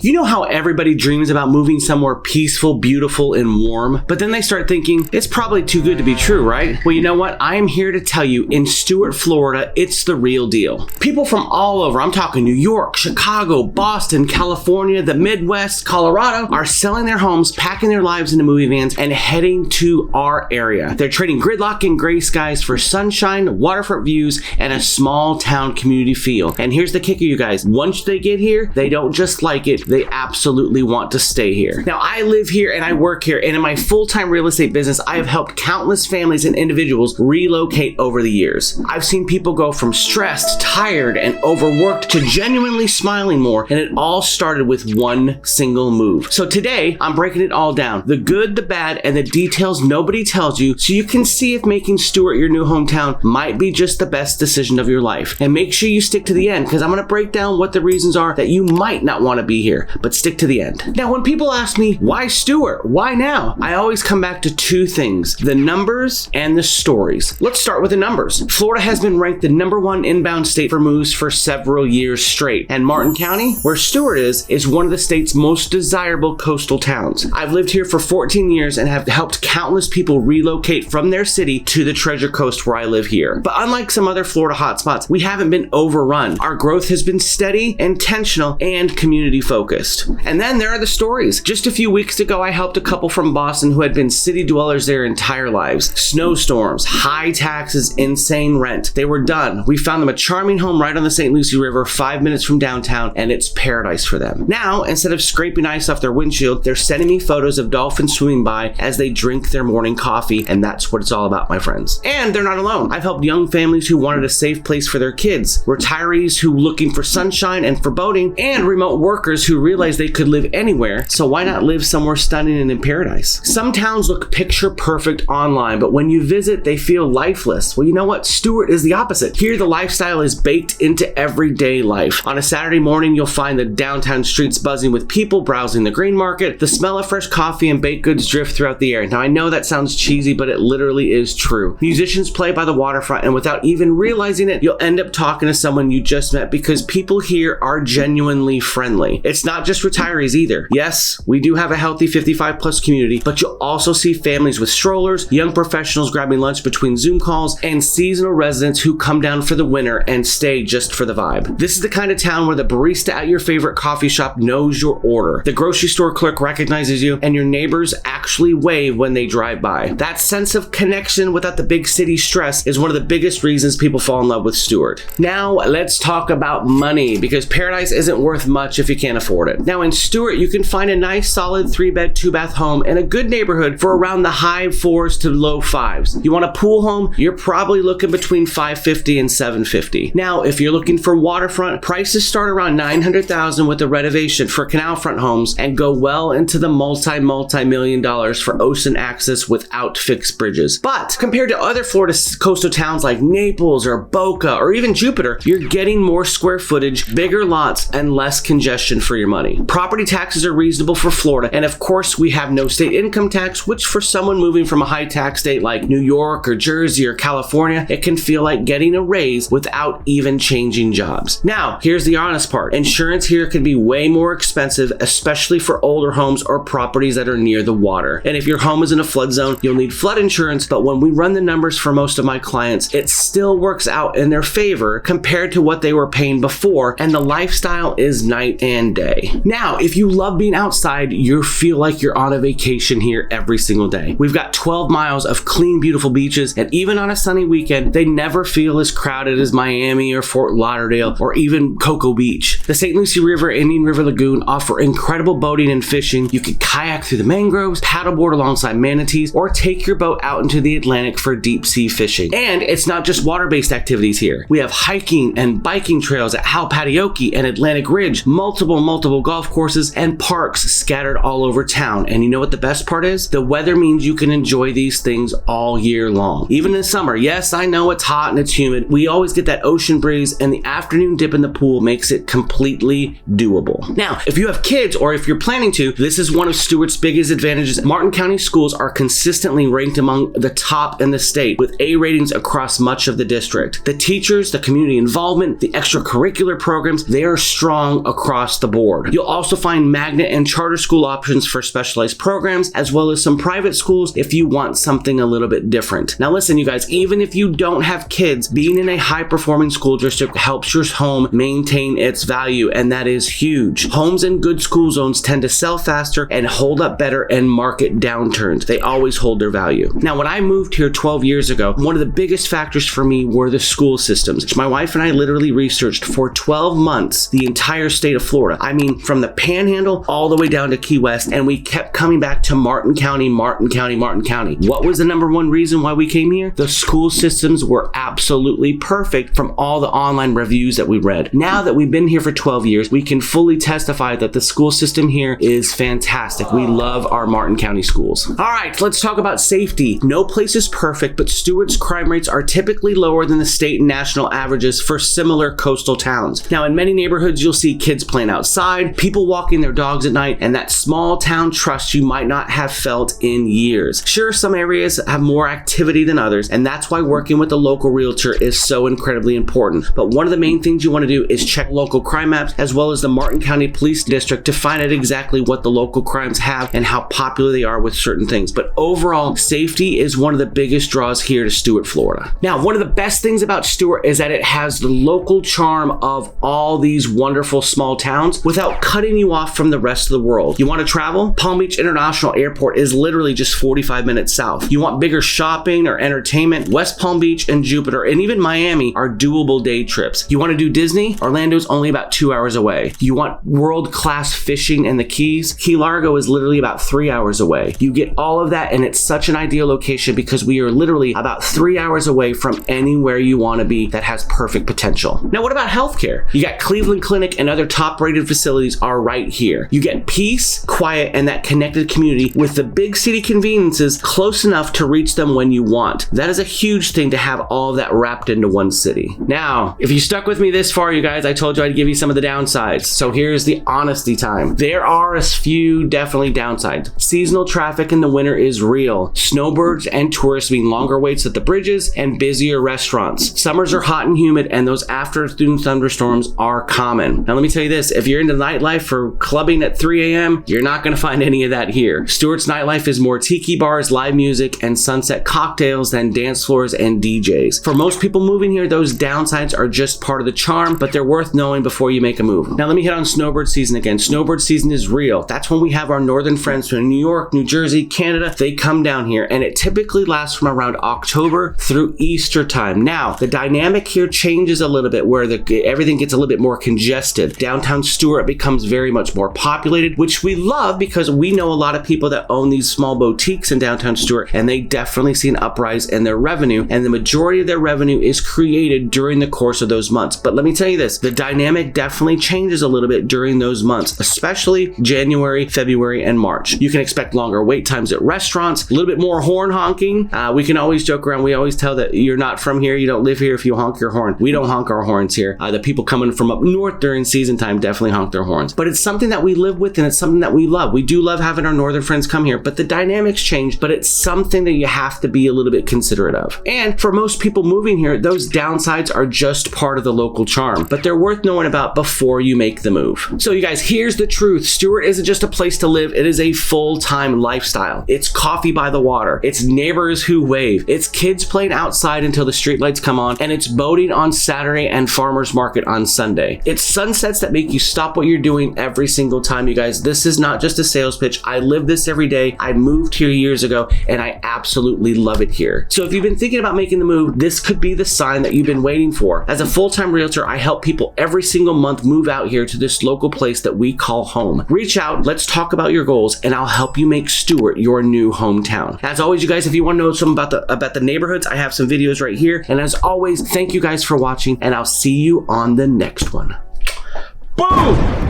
You know how everybody dreams about moving somewhere peaceful, beautiful, and warm, but then they start thinking, it's probably too good to be true, right? Well, you know what? I am here to tell you, in Stuart, Florida, it's the real deal. People from all over, I'm talking New York, Chicago, Boston, California, the Midwest, Colorado, are selling their homes, packing their lives into movie vans, and heading to our area. They're trading gridlock and gray skies for sunshine, waterfront views, and a small town community feel. And here's the kicker, you guys. Once they get here, they don't just like it, they absolutely want to stay here. Now, I live here and I work here, and in my full-time real estate business, I have helped countless families and individuals relocate over the years. I've seen people go from stressed, tired, and overworked to genuinely smiling more, and it all started with one single move. So today, I'm breaking it all down. The good, the bad, and the details nobody tells you, so you can see if making Stuart your new hometown might be just the best decision of your life. And make sure you stick to the end, because I'm going to break down what the reasons are that you might not want to be here, but stick to the end. Now, when people ask me, why Stuart? Why now? I always come back to two things, the numbers and the stories. Let's start with the numbers. Florida has been ranked the #1 inbound state for moves for several years straight, and Martin County, where Stuart is one of the state's most desirable coastal towns. I've lived here for 14 years and have helped countless people relocate from their city to the Treasure Coast where I live here. But unlike some other Florida hotspots, we haven't been overrun. Our growth has been steady, intentional, and community focused. And then there are the stories. Just a few weeks ago, I helped a couple from Boston who had been city dwellers their entire lives. Snowstorms, high taxes, insane rent. They were done. We found them a charming home right on the St. Lucie River, 5 minutes from downtown, and it's paradise for them. Now, instead of scraping ice off their windshield, they're sending me photos of dolphins swimming by as they drink their morning coffee, and that's what it's all about, my friends. And they're not alone. I've helped young families who wanted a safe place for their kids, retirees who looking for sunshine and foreboding, and remote workers who realized they could live anywhere, so why not live somewhere stunning and in paradise? Some towns look picture perfect online, but when you visit, they feel lifeless. Well, you know what? Stuart is the opposite. Here, the lifestyle is baked into everyday life. On a Saturday morning, you'll find the downtown streets buzzing with people browsing the grain market. The smell of fresh coffee and baked goods drift throughout the air. Now, I know that sounds cheesy, but it literally is true. Musicians play by the waterfront, and without even realizing it, you'll end up talking to someone you just met because people here are genuinely friendly. It's not just retirees either. Yes, we do have a healthy 55+ community, but you'll also see families with strollers, young professionals grabbing lunch between Zoom calls, and seasonal residents who come down for the winter and stay just for the vibe. This is the kind of town where the barista at your favorite coffee shop knows your order. The grocery store clerk recognizes you, and your neighbors actually wave when they drive by. That sense of connection without the big city stress is one of the biggest reasons people fall in love with Stuart. Now, let's talk about money, because paradise isn't worth much if you can't afford it. Now, in Stuart, you can find a nice, solid 3-bed, 2-bath home in a good neighborhood for around the high 4s to low 5s. You want a pool home? You're probably looking between $550 and $750. Now, if you're looking for waterfront, prices start around $900,000 with the renovation for canal front homes and go well into the multi-million dollars for ocean access without fixed bridges. But compared to other Florida coastal towns like Naples or Boca or even Jupiter, you're getting more square footage, bigger lots, and less congestion for your money. Property taxes are reasonable for Florida, and of course, we have no state income tax, which for someone moving from a high tax state like New York or Jersey or California, it can feel like getting a raise without even changing jobs. Now, here's the honest part. Insurance here can be way more expensive, especially for older homes or properties that are near the water. And if your home is in a flood zone, you'll need flood insurance, but when we run the numbers for most of my clients, it still works out in their favor compared to what they were paying before, and the lifestyle is night and day. Now, if you love being outside, you feel like you're on a vacation here every single day. We've got 12 miles of clean, beautiful beaches, and even on a sunny weekend, they never feel as crowded as Miami or Fort Lauderdale or even Cocoa Beach. The St. Lucie River and Indian River Lagoon offer incredible boating and fishing. You can kayak through the mangroves, paddleboard alongside manatees, or take your boat out into the Atlantic for deep sea fishing. And it's not just water-based activities here. We have hiking and biking trails at Halpatioke and Atlantic Ridge, multiple golf courses, and parks scattered all over town. And you know what the best part is? The weather means you can enjoy these things all year long. Even in summer, yes, I know it's hot and it's humid, we always get that ocean breeze, and the afternoon dip in the pool makes it completely doable. Now, if you have kids or if you're planning to, this is one of Stuart's biggest advantages. Martin County schools are consistently ranked among the top in the state with A ratings across much of the district. The teachers, the community involvement, the extracurricular programs, they are strong across the board. board. You'll also find magnet and charter school options for specialized programs, as well as some private schools if you want something a little bit different. Now listen, you guys, even if you don't have kids, being in a high-performing school district helps your home maintain its value, and that is huge. Homes in good school zones tend to sell faster and hold up better in market downturns. They always hold their value. Now, when I moved here 12 years ago, one of the biggest factors for me were the school systems. My wife and I literally researched for 12 months the entire state of Florida. I mean, from the Panhandle all the way down to Key West, and we kept coming back to Martin County, Martin County, Martin County. What was the number one reason why we came here? The school systems were absolutely perfect from all the online reviews that we read. Now that we've been here for 12 years, we can fully testify that the school system here is fantastic. We love our Martin County schools. All right, let's talk about safety. No place is perfect, but Stuart's crime rates are typically lower than the state and national averages for similar coastal towns. Now, in many neighborhoods, you'll see kids playing outside, people walking their dogs at night, and that small town trust you might not have felt in years. Sure, some areas have more activity than others, and that's why working with a local realtor is so incredibly important. But one of the main things you want to do is check local crime maps as well as the Martin County Police District to find out exactly what the local crimes have and how popular they are with certain things. But overall, safety is one of the biggest draws here to Stuart, Florida. Now, one of the best things about Stuart is that it has the local charm of all these wonderful small towns without cutting you off from the rest of the world. You want to travel? Palm Beach International Airport is literally just 45 minutes south. You want bigger shopping or entertainment? West Palm Beach and Jupiter and even Miami are doable day trips. You want to do Disney? Orlando's only about 2 hours away. You want world-class fishing in the Keys? Key Largo is literally about 3 hours away. You get all of that, and it's such an ideal location because we are literally about 3 hours away from anywhere you want to be that has perfect potential. Now, what about healthcare? You got Cleveland Clinic and other top-rated facilities are right here. You get peace, quiet, and that connected community with the big city conveniences close enough to reach them when you want. That is a huge thing to have all of that wrapped into one city. Now, if you stuck with me this far, you guys, I told you I'd give you some of the downsides. So here's the honesty time. There are a few definitely downsides. Seasonal traffic in the winter is real. Snowbirds and tourists mean longer waits at the bridges and busier restaurants. Summers are hot and humid, and those afternoon thunderstorms are common. Now let me tell you this, if you're into nightlife for clubbing at 3 a.m., you're not going to find any of that here. Stuart's nightlife is more tiki bars, live music, and sunset cocktails than dance floors and DJs. For most people moving here, those downsides are just part of the charm, but they're worth knowing before you make a move. Now let me hit on snowbird season again. Snowbird season is real. That's when we have our northern friends from New York, New Jersey, Canada. They come down here, and it typically lasts from around October through Easter time. Now, the dynamic here changes a little bit where everything gets a little bit more congested. Downtown Stuart becomes very much more populated, which we love because we know a lot of people that own these small boutiques in downtown Stuart, and they definitely see an uprise in their revenue, and the majority of their revenue is created during the course of those months. But let me tell you this, the dynamic definitely changes a little bit during those months, especially January, February, and March. You can expect longer wait times at restaurants, a little bit more horn honking. We can always joke around. We always tell that you're not from here, you don't live here if you honk your horn. We don't honk our horns here. The people coming from up north during season time definitely honk their horns. But it's something that we live with, and it's something that we love. We do love having our northern friends come here, but the dynamics change, but it's something that you have to be a little bit considerate of. And for most people moving here, those downsides are just part of the local charm, but they're worth knowing about before you make the move. So you guys, here's the truth. Stuart isn't just a place to live. It is a full-time lifestyle. It's coffee by the water. It's neighbors who wave. It's kids playing outside until the streetlights come on, and it's boating on Saturday and farmers market on Sunday. It's sunsets that make you stop what you're doing every single time, you guys. This is not just a sales pitch. I live this every day. I moved here years ago, and I absolutely love it here. So if you've been thinking about making the move, this could be the sign that you've been waiting for. As a full-time realtor, I help people every single month move out here to this local place that we call home. Reach out, let's talk about your goals, and I'll help you make Stuart your new hometown. As always, you guys, if you want to know something about the neighborhoods, I have some videos right here. And as always, thank you guys for watching, and I'll see you on the next one. Boom!